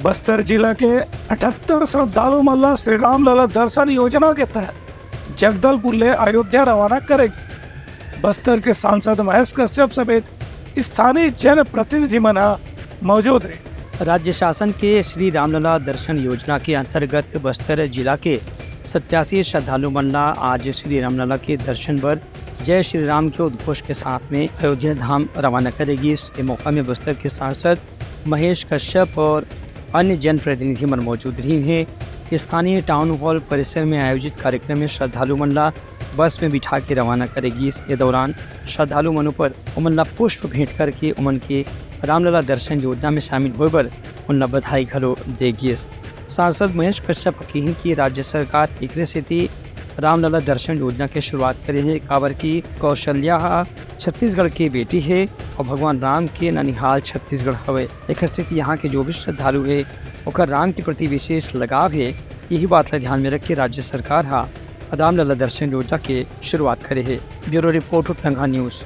बस्तर जिला के 78 श्रद्धालु मल्ला श्री रामलला दर्शन योजना के तहत जगदलपुर ले अयोध्या रवाना करेगी। बस्तर के सांसद महेश कश्यप समेत स्थानीय जन प्रतिनिधि मना मौजूद रहे। राज्य शासन के श्री रामलला दर्शन योजना के अंतर्गत बस्तर जिला के 87 श्रद्धालु मल्ला आज श्री रामलला के दर्शन पर जय श्री राम के उद्घोष के साथ में अयोध्या धाम रवाना करेगी। इस मौका में बस्तर के सांसद महेश कश्यप और अन्य जनप्रतिनिधि मन मौजूद रही हैं। स्थानीय टाउन हॉल परिसर में आयोजित कार्यक्रम में श्रद्धालु मल्ला बस में बिठा के रवाना करेगी। इसके दौरान श्रद्धालु मनों पर उमन पुष्प भेंट करके उमन के रामलला दर्शन योजना में शामिल होए पर उन बधाई घलो देगी। सांसद महेश कश्यप कही कि राज्य सरकार एक सेती रामलला दर्शन योजना के शुरुआत करे है। काबर की कौशल्या छत्तीसगढ़ की बेटी है और भगवान राम के ननिहाल छत्तीसगढ़ हवे। एक से यहाँ के जो भी श्रद्धालु है ओकर राम के प्रति विशेष लगाव है। यही बात ला ध्यान में रख के राज्य सरकार रामलला दर्शन योजना के शुरुआत करे है। Bureau report Uttanga news.